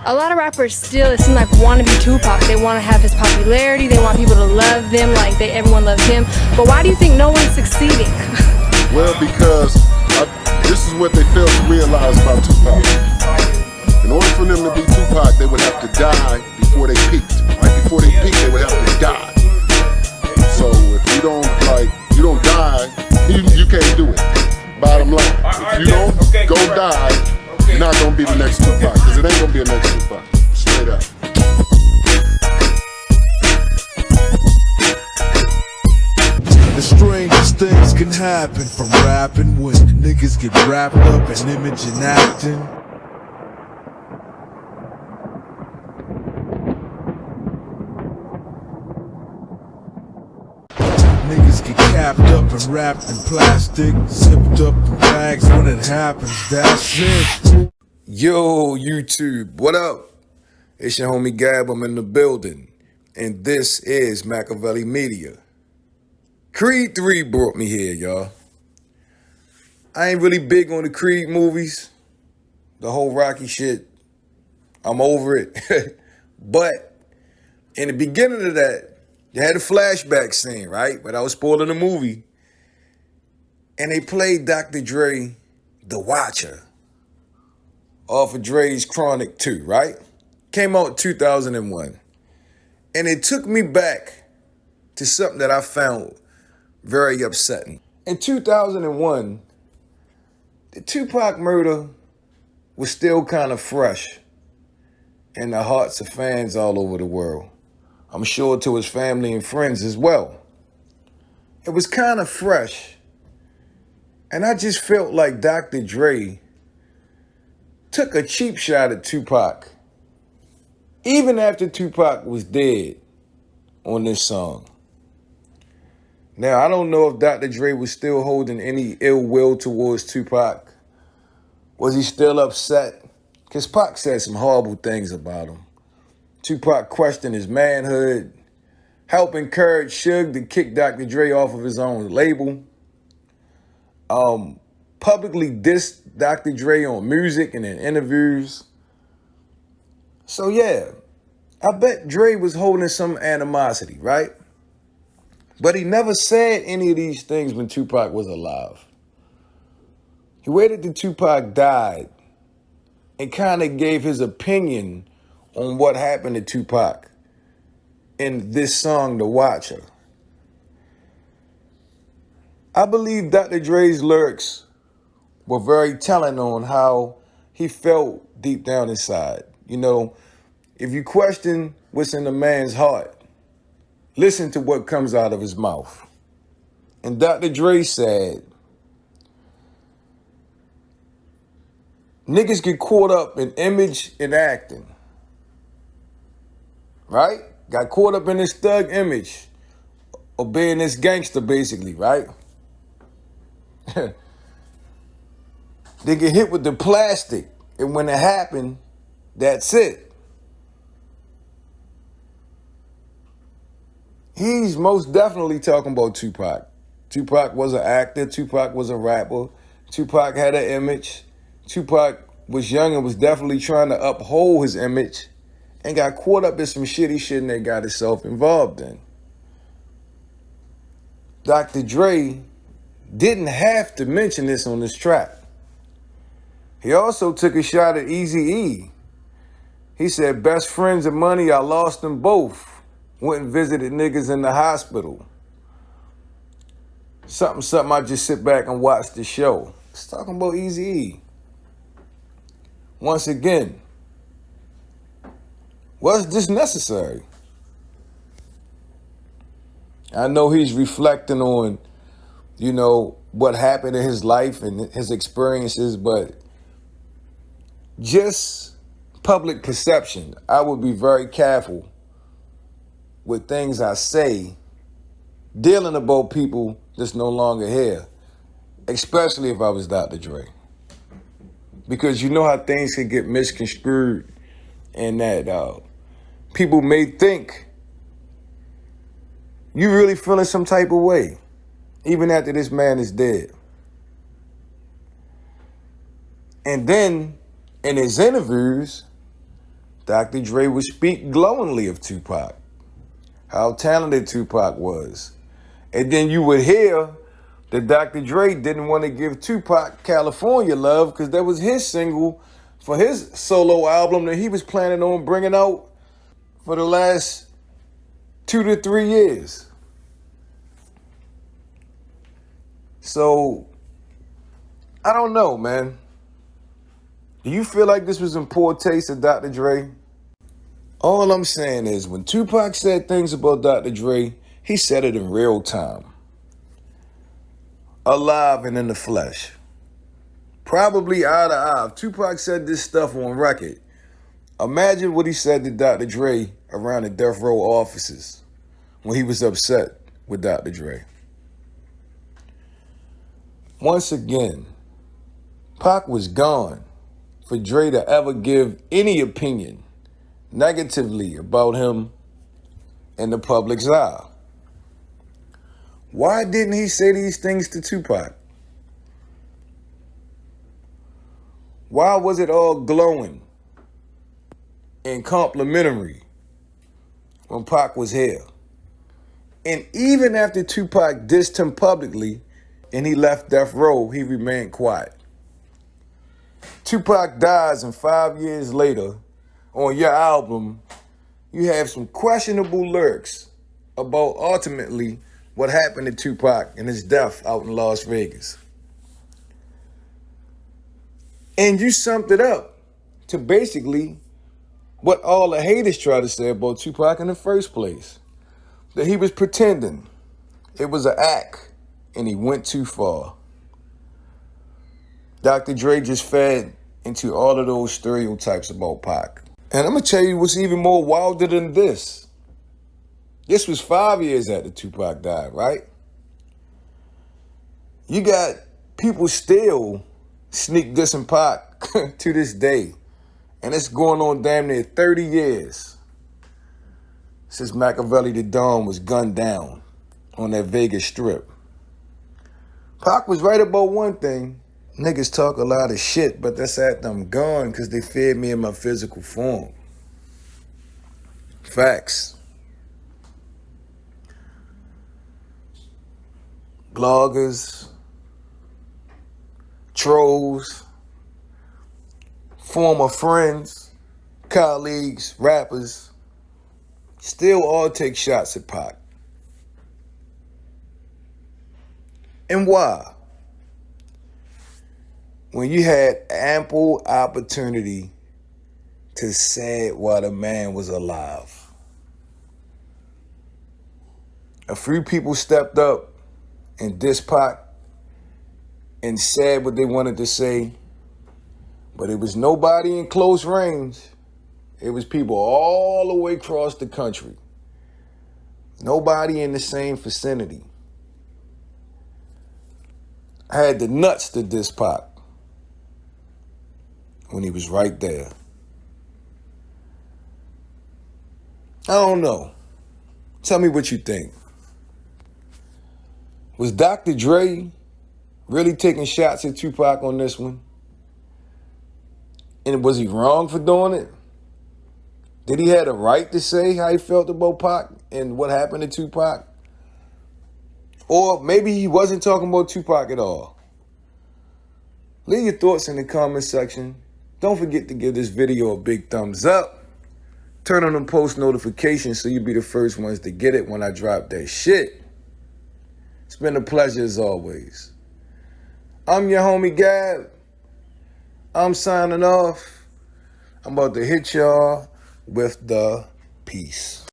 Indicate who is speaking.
Speaker 1: A lot of rappers still, it seems like, want to be Tupac. They want to have his popularity. They want people to love them like everyone loves him. But why do you think no one's succeeding?
Speaker 2: Well, because this is what they fail to realize about Tupac. In order for them to be Tupac, they would have to die before they peaked. Right before they peaked, they would have to die. So if you don't die, you can't do it. Bottom line, if you don't go die, you're not gonna be the next Tupac, because it ain't gonna be a next Tupac. Straight up.
Speaker 3: The strangest things can happen from rapping when niggas get wrapped up in image and acting. Niggas get capped up and wrapped in plastic, zipped up in bags. When it happens, that's it.
Speaker 4: Yo, YouTube, what up? It's your homie Gab, I'm in the building, and this is Machiavelli Media. Creed 3 brought me here, y'all. I ain't really big on the Creed movies, the whole Rocky shit. I'm over it. But in the beginning of that, they had a flashback scene, right? But I was spoiling the movie. And they played Dr. Dre, The Watcher, off of Dre's Chronic 2, right? Came out in 2001. And it took me back to something that I found very upsetting. In 2001, the Tupac murder was still kind of fresh in the hearts of fans all over the world. I'm sure to his family and friends as well. It was kind of fresh. And I just felt like Dr. Dre took a cheap shot at Tupac, even after Tupac was dead, on this song. Now, I don't know if Dr. Dre was still holding any ill will towards Tupac. Was he still upset? Because Pac said some horrible things about him. Tupac questioned his manhood, helped encourage Suge to kick Dr. Dre off of his own label, publicly dissed Dr. Dre on music and in interviews. So yeah, I bet Dre was holding some animosity, right? But he never said any of these things when Tupac was alive. He waited till Tupac died and kind of gave his opinion on what happened to Tupac in this song, The Watcher. I believe Dr. Dre's lyrics were very telling on how he felt deep down inside. You know, if you question what's in a man's heart, listen to what comes out of his mouth. And Dr. Dre said, niggas get caught up in image and acting. Right? Got caught up in this thug image of being this gangster, basically, right? They get hit with the plastic, and when it happened, that's it. He's most definitely talking about Tupac. Tupac was an actor. Tupac was a rapper. Tupac had an image. Tupac was young and was definitely trying to uphold his image and got caught up in some shitty shit and they got himself involved in. Dr. Dre didn't have to mention this on this track. He also took a shot at Eazy-E. He said, best friends and money, I lost them both. Went and visited niggas in the hospital. Something, I just sit back and watch the show. It's talking about Eazy-E. Once again, was this necessary? I know he's reflecting on, you know, what happened in his life and his experiences, but just public perception, I would be very careful with things I say dealing about people that's no longer here, especially if I was Dr. Dre. Because you know how things can get misconstrued and that people may think you really feeling some type of way, even after this man is dead. And then in his interviews, Dr. Dre would speak glowingly of Tupac, how talented Tupac was. And then you would hear that Dr. Dre didn't want to give Tupac California love because that was his single for his solo album that he was planning on bringing out for the last 2 to 3 years. So, I don't know, man. Do you feel like this was in poor taste of Dr. Dre? All I'm saying is when Tupac said things about Dr. Dre, he said it in real time. Alive and in the flesh. Probably eye to eye. If Tupac said this stuff on record, imagine what he said to Dr. Dre around the death row offices when he was upset with Dr. Dre. Once again, Pac was gone for Dre to ever give any opinion negatively about him in the public's eye. Why didn't he say these things to Tupac? Why was it all glowing and complimentary when Pac was here? And even after Tupac dissed him publicly and he left death row, he remained quiet. Tupac dies, and 5 years later, on your album, you have some questionable lyrics about ultimately what happened to Tupac and his death out in Las Vegas. And you summed it up to basically what all the haters try to say about Tupac in the first place. That he was pretending. It was an act, and he went too far. Dr. Dre just fed into all of those stereotypes about Pac. And I'm going to tell you what's even more wilder than this. This was 5 years after Tupac died, right? You got people still sneak dissing Pac to this day. And it's going on damn near 30 years since Machiavelli the Don was gunned down on that Vegas Strip. Pac was right about one thing. Niggas talk a lot of shit, but that's after I'm gone because they feared me in my physical form. Facts. Bloggers, trolls, former friends, colleagues, rappers, still all take shots at Pac. And why? When you had ample opportunity to say it while the man was alive. A few people stepped up and dissed Pac and said what they wanted to say, but it was nobody in close range. It was people all the way across the country. Nobody in the same vicinity. I had the nuts to diss Pac when he was right there. I don't know. Tell me what you think. Was Dr. Dre really taking shots at Tupac on this one? And was he wrong for doing it? Did he have a right to say how he felt about Pac and what happened to Tupac? Or maybe he wasn't talking about Tupac at all. Leave your thoughts in the comment section. Don't forget to give this video a big thumbs up. Turn on them post notifications so you'll be the first ones to get it when I drop that shit. It's been a pleasure as always. I'm your homie Gab. I'm signing off. I'm about to hit y'all with the peace.